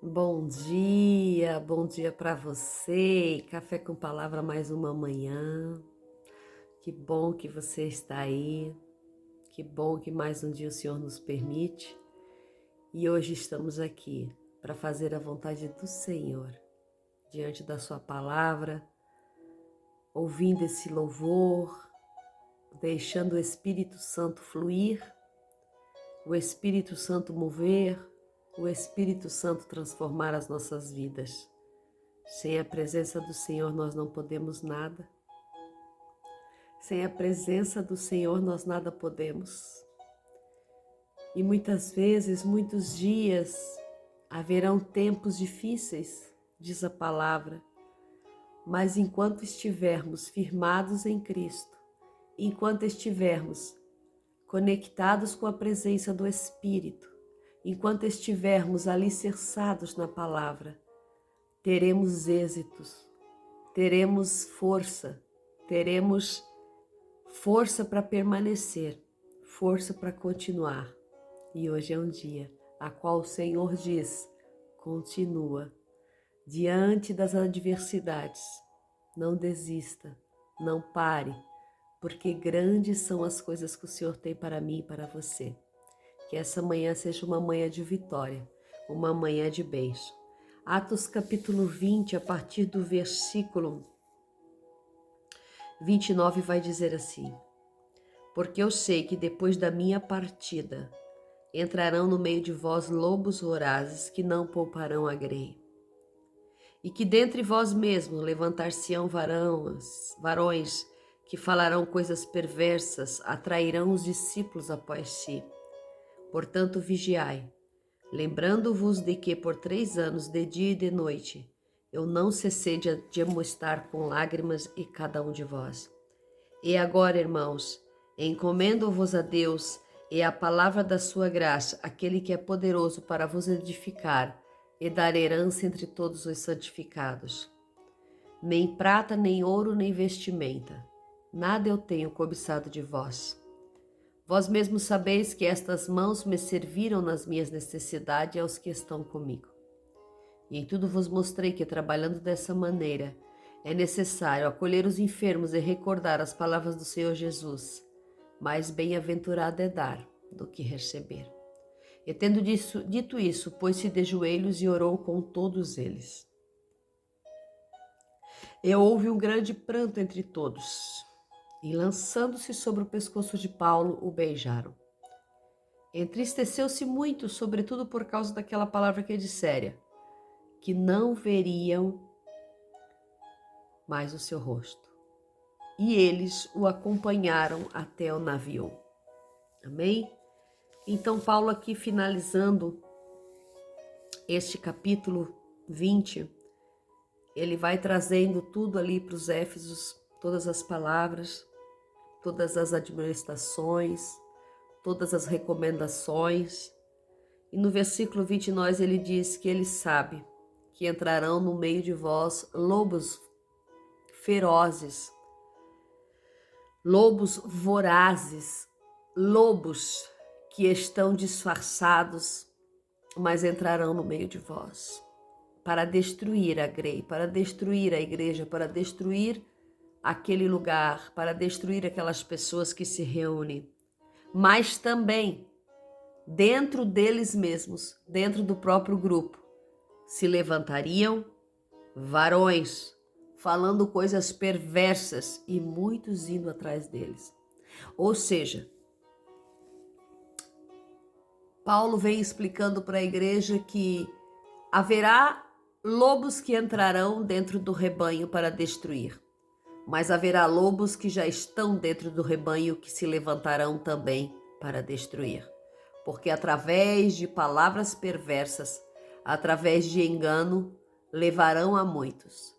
Bom dia para você. Café com palavra mais uma manhã. Que bom que você está aí. Que bom que mais um dia o Senhor nos permite. E hoje estamos aqui para fazer a vontade do Senhor, diante da sua palavra, ouvindo esse louvor, deixando o Espírito Santo fluir, o Espírito Santo mover, o Espírito Santo transformar as nossas vidas. Sem a presença do Senhor nós não podemos nada. Sem a presença do Senhor nós nada podemos. E muitas vezes, muitos dias, haverão tempos difíceis, diz a palavra, mas enquanto estivermos firmados em Cristo, enquanto estivermos conectados com a presença do Espírito, enquanto estivermos alicerçados na palavra, teremos êxitos, teremos força para permanecer, força para continuar. E hoje é um dia a qual o Senhor diz, continua. Diante das adversidades, não desista, não pare, porque grandes são as coisas que o Senhor tem para mim e para você. Que essa manhã seja uma manhã de vitória, uma manhã de bênção. Atos capítulo 20, a partir do versículo 29 vai dizer assim: porque eu sei que depois da minha partida entrarão no meio de vós lobos vorazes que não pouparão a grei. E que dentre vós mesmos levantar-se-ão varões que falarão coisas perversas, atrairão os discípulos após si. Portanto, vigiai, lembrando-vos de que por 3 anos, de dia e de noite, eu não cessei de amoestar com lágrimas e cada um de vós. E agora, irmãos, encomendo-vos a Deus e à palavra da sua graça, aquele que é poderoso para vos edificar e dar herança entre todos os santificados. Nem prata, nem ouro, nem vestimenta, nada eu tenho cobiçado de vós. Vós mesmos sabeis que estas mãos me serviram nas minhas necessidades e aos que estão comigo. E em tudo vos mostrei que, trabalhando dessa maneira, é necessário acolher os enfermos e recordar as palavras do Senhor Jesus. Mais bem-aventurado é dar do que receber. E tendo dito isso, pôs-se de joelhos e orou com todos eles. E houve um grande pranto entre todos, e lançando-se sobre o pescoço de Paulo, o beijaram. Entristeceu-se muito, sobretudo por causa daquela palavra que dissera, que não veriam mais o seu rosto. E eles o acompanharam até o navio. Amém? Então, Paulo aqui finalizando este capítulo 20, ele vai trazendo tudo ali para os Éfesos, todas as palavras, todas as admoestações, todas as recomendações. E no versículo 29 ele diz que ele sabe que entrarão no meio de vós lobos ferozes, lobos vorazes, lobos que estão disfarçados, mas entrarão no meio de vós para destruir a grei, para destruir a igreja, para destruir aquele lugar, para destruir aquelas pessoas que se reúnem. Mas também, dentro deles mesmos, dentro do próprio grupo, se levantariam varões, falando coisas perversas e muitos indo atrás deles. Ou seja, Paulo vem explicando para a igreja que haverá lobos que entrarão dentro do rebanho para destruir, mas haverá lobos que já estão dentro do rebanho que se levantarão também para destruir. Porque através de palavras perversas, através de engano, levarão a muitos,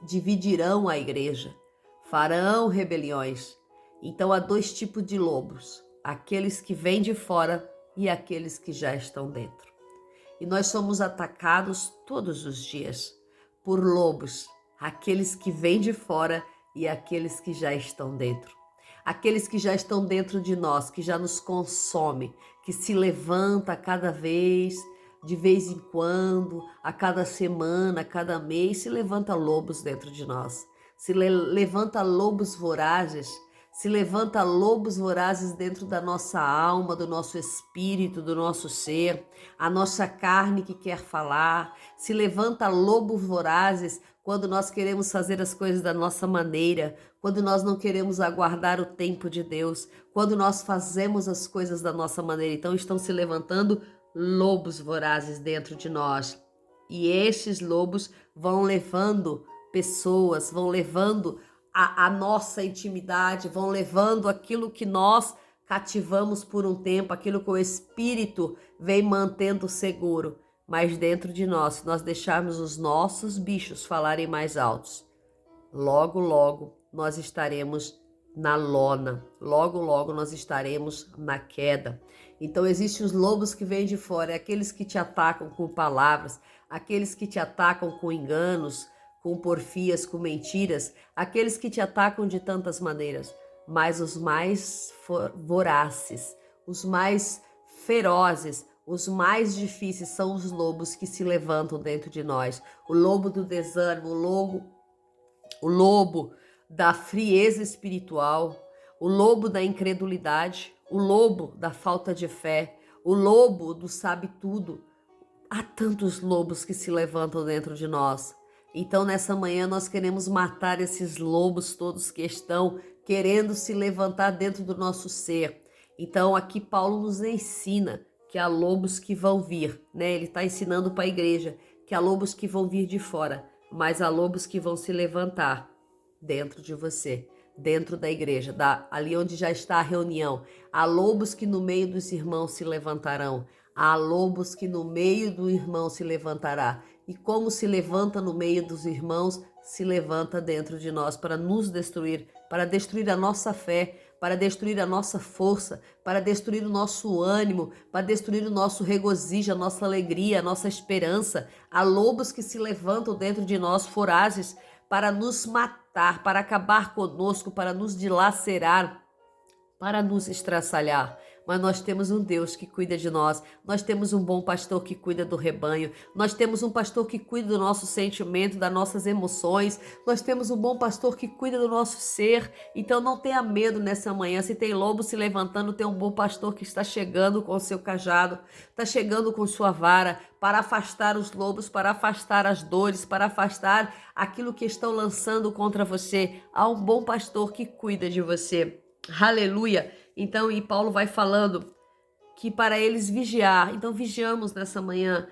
dividirão a igreja, farão rebeliões. Então há 2 tipos de lobos, aqueles que vêm de fora e aqueles que já estão dentro. E nós somos atacados todos os dias por lobos, aqueles que vêm de fora e aqueles que já estão dentro. Aqueles que já estão dentro de nós, que já nos consome, que se levanta cada vez de vez em quando, a cada semana, a cada mês, se levanta lobos dentro de nós. Levanta lobos vorazes, se levanta lobos vorazes dentro da nossa alma, do nosso espírito, do nosso ser, a nossa carne que quer falar, se levanta lobos vorazes quando nós queremos fazer as coisas da nossa maneira, quando nós não queremos aguardar o tempo de Deus, quando nós fazemos as coisas da nossa maneira. Então estão se levantando lobos vorazes dentro de nós. E estes lobos vão levando pessoas, vão levando a nossa intimidade, vão levando aquilo que nós cativamos por um tempo, aquilo que o Espírito vem mantendo seguro. Mas dentro de nós, se nós deixarmos os nossos bichos falarem mais altos, logo, logo nós estaremos na lona, logo, logo nós estaremos na queda. Então existem os lobos que vêm de fora, aqueles que te atacam com palavras, aqueles que te atacam com enganos, com porfias, com mentiras, aqueles que te atacam de tantas maneiras, mas os mais vorazes, os mais ferozes, os mais difíceis são os lobos que se levantam dentro de nós. O lobo do desânimo, o lobo da frieza espiritual, o lobo da incredulidade, o lobo da falta de fé, o lobo do sabe tudo. Há tantos lobos que se levantam dentro de nós. Então, nessa manhã, nós queremos matar esses lobos todos que estão querendo se levantar dentro do nosso ser. Então, aqui Paulo nos ensina que há lobos que vão vir, né? Ele está ensinando para a igreja que há lobos que vão vir de fora, mas há lobos que vão se levantar dentro de você, dentro da igreja, ali onde já está a reunião. Há lobos que no meio dos irmãos se levantarão. Há lobos que no meio do irmão se levantará. E como se levanta no meio dos irmãos, se levanta dentro de nós para nos destruir, para destruir a nossa fé, para destruir a nossa força, para destruir o nosso ânimo, para destruir o nosso regozijo, a nossa alegria, a nossa esperança. Há lobos que se levantam dentro de nós, vorazes, para nos matar, para acabar conosco, para nos dilacerar, para nos estraçalhar. Mas nós temos um Deus que cuida de nós, nós temos um bom pastor que cuida do rebanho, nós temos um pastor que cuida do nosso sentimento, das nossas emoções, nós temos um bom pastor que cuida do nosso ser. Então não tenha medo nessa manhã, se tem lobo se levantando, tem um bom pastor que está chegando com o seu cajado, está chegando com sua vara, para afastar os lobos, para afastar as dores, para afastar aquilo que estão lançando contra você. Há um bom pastor que cuida de você. Aleluia! Então, e Paulo vai falando que para eles vigiar. Então, vigiamos nessa manhã.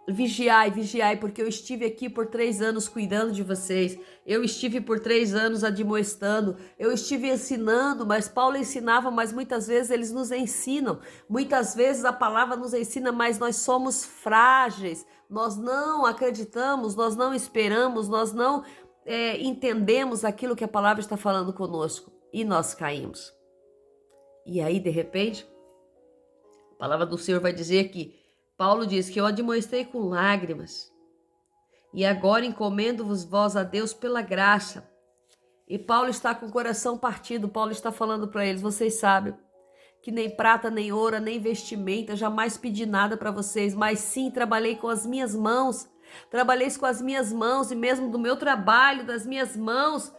Vigiai, vigiai, porque eu estive aqui por 3 anos cuidando de vocês. Eu estive por 3 anos admoestando. Eu estive ensinando, mas Paulo ensinava, mas muitas vezes eles nos ensinam. Muitas vezes a palavra nos ensina, mas nós somos frágeis. Nós não acreditamos, nós não esperamos, nós não entendemos aquilo que a palavra está falando conosco. E nós caímos. E aí, de repente, a palavra do Senhor vai dizer que Paulo diz que eu admoestei com lágrimas. E agora encomendo-vos vós a Deus pela graça. E Paulo está com o coração partido. Paulo está falando para eles, vocês sabem que nem prata, nem ouro, nem vestimenta, jamais pedi nada para vocês, mas sim trabalhei com as minhas mãos. Trabalhei com as minhas mãos e mesmo do meu trabalho, das minhas mãos,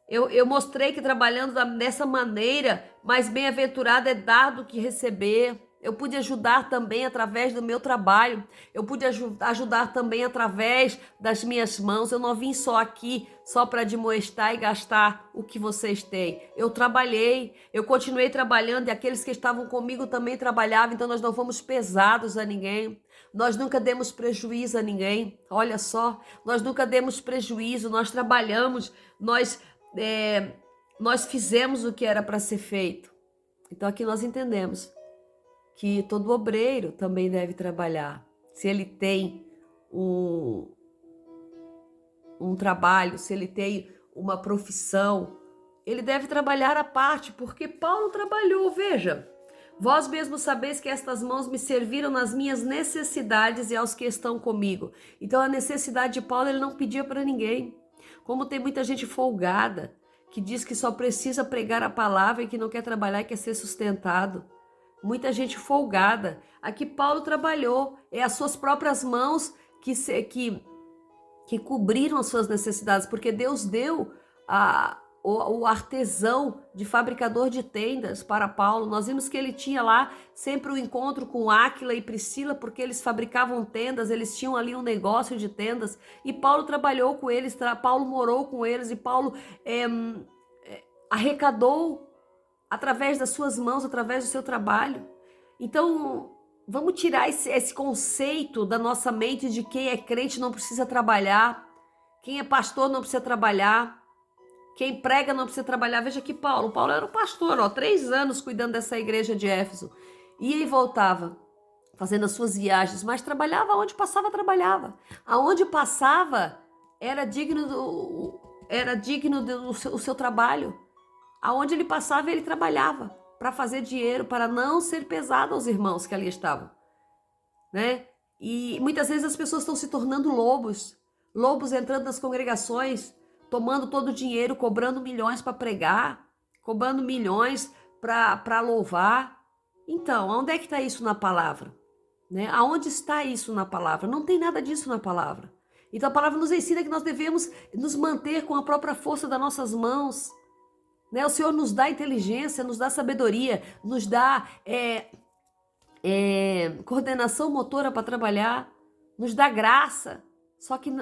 eu mostrei que trabalhando dessa maneira, mais bem-aventurado é dar do que receber. Eu pude ajudar também através do meu trabalho. Eu pude ajudar também através das minhas mãos. Eu não vim só aqui só para admoestar e gastar o que vocês têm. Eu trabalhei, eu continuei trabalhando e aqueles que estavam comigo também trabalhavam. Então nós não fomos pesados a ninguém. Nós nunca demos prejuízo a ninguém. Olha só, nós nunca demos prejuízo. Nós trabalhamos, nós fizemos o que era para ser feito. Então aqui nós entendemos que todo obreiro também deve trabalhar. Se ele tem um trabalho, se ele tem uma profissão, ele deve trabalhar à parte, porque Paulo trabalhou, veja. Vós mesmos sabeis que estas mãos me serviram nas minhas necessidades e aos que estão comigo. Então a necessidade de Paulo ele não pedia para ninguém. Como tem muita gente folgada, que diz que só precisa pregar a palavra e que não quer trabalhar e quer ser sustentado. muita gente folgada. Aqui Paulo trabalhou, é as suas próprias mãos que cobriram as suas necessidades, porque Deus deu o artesão de fabricador de tendas para Paulo. Nós vimos que ele tinha lá sempre um encontro com Áquila e Priscila, porque eles fabricavam tendas, eles tinham ali um negócio de tendas, e Paulo trabalhou com eles, Paulo morou com eles, e Paulo arrecadou através das suas mãos, através do seu trabalho. Então, vamos tirar esse conceito da nossa mente de quem é crente não precisa trabalhar, quem é pastor não precisa trabalhar, quem prega não precisa trabalhar. Veja que Paulo era um pastor, 3 anos cuidando dessa igreja de Éfeso. Ia e voltava, fazendo as suas viagens, mas trabalhava onde passava, trabalhava. Aonde passava era digno do seu trabalho. Aonde ele passava, ele trabalhava para fazer dinheiro, para não ser pesado aos irmãos que ali estavam, né? E muitas vezes as pessoas estão se tornando lobos entrando nas congregações, tomando todo o dinheiro, cobrando milhões para pregar, cobrando milhões para louvar. Então, onde é que está isso na palavra? Né? Aonde está isso na palavra? Não tem nada disso na palavra. Então a palavra nos ensina que nós devemos nos manter com a própria força das nossas mãos. Né? O Senhor nos dá inteligência, nos dá sabedoria, nos dá coordenação motora para trabalhar, nos dá graça. Só que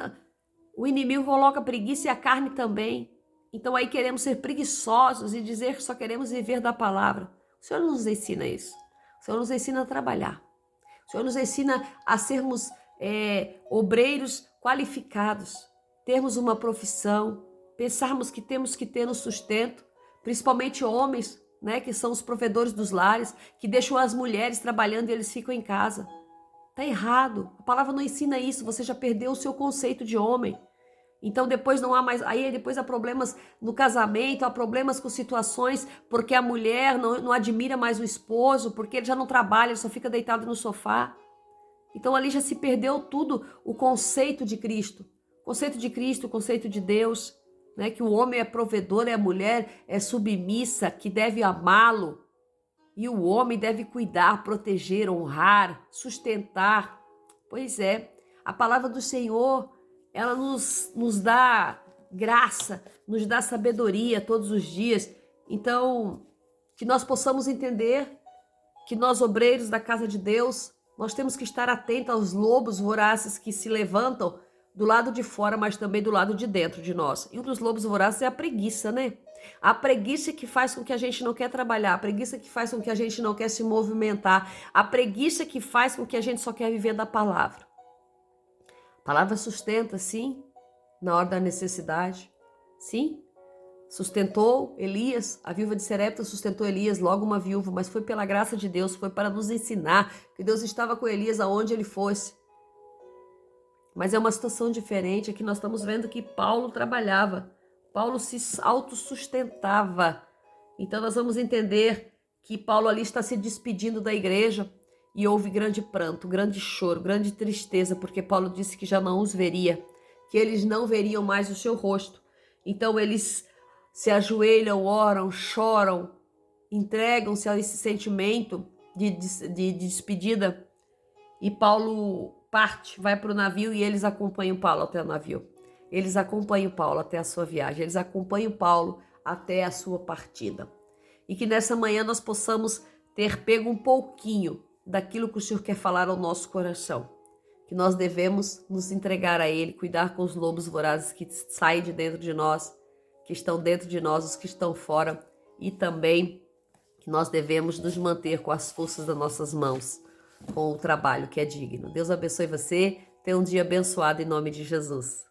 o inimigo coloca preguiça e a carne também. Então aí queremos ser preguiçosos e dizer que só queremos viver da palavra. O Senhor não nos ensina isso. O Senhor nos ensina a trabalhar. O Senhor nos ensina a sermos obreiros qualificados, termos uma profissão, pensarmos que temos que ter um sustento, principalmente homens, né, que são os provedores dos lares, que deixam as mulheres trabalhando e eles ficam em casa. Tá errado. A palavra não ensina isso. Você já perdeu o seu conceito de homem. Então depois não há mais, aí depois há problemas no casamento, há problemas com situações porque a mulher não admira mais o esposo, porque ele já não trabalha, ele só fica deitado no sofá. Então ali já se perdeu tudo o conceito de Cristo. O conceito de Cristo, o conceito de Deus, né? Que o homem é provedor, a mulher é submissa, que deve amá-lo. E o homem deve cuidar, proteger, honrar, sustentar. Pois é, a palavra do Senhor, ela nos dá graça, nos dá sabedoria todos os dias. Então, que nós possamos entender que nós, obreiros da casa de Deus, nós temos que estar atentos aos lobos vorazes que se levantam do lado de fora, mas também do lado de dentro de nós. E um dos lobos vorazes é a preguiça, né? A preguiça que faz com que a gente não quer trabalhar, a preguiça que faz com que a gente não quer se movimentar, a preguiça que faz com que a gente só quer viver da palavra. A palavra sustenta, sim, na hora da necessidade, sim. Sustentou Elias, a viúva de Serepta sustentou Elias, logo uma viúva, mas foi pela graça de Deus, foi para nos ensinar que Deus estava com Elias aonde ele fosse. Mas é uma situação diferente, aqui nós estamos vendo que Paulo trabalhava, Paulo se autossustentava. Então nós vamos entender que Paulo ali está se despedindo da igreja e houve grande pranto, grande choro, grande tristeza, porque Paulo disse que já não os veria, que eles não veriam mais o seu rosto. Então eles se ajoelham, oram, choram, entregam-se a esse sentimento de despedida. E Paulo parte, vai para o navio e eles acompanham Paulo até o navio. Eles acompanham Paulo até a sua viagem, eles acompanham Paulo até a sua partida. E que nessa manhã nós possamos ter pego um pouquinho daquilo que o Senhor quer falar ao nosso coração. Que nós devemos nos entregar a Ele, cuidar com os lobos vorazes que saem de dentro de nós, que estão dentro de nós, os que estão fora, e também que nós devemos nos manter com as forças das nossas mãos, com o trabalho que é digno. Deus abençoe você, tenha um dia abençoado em nome de Jesus.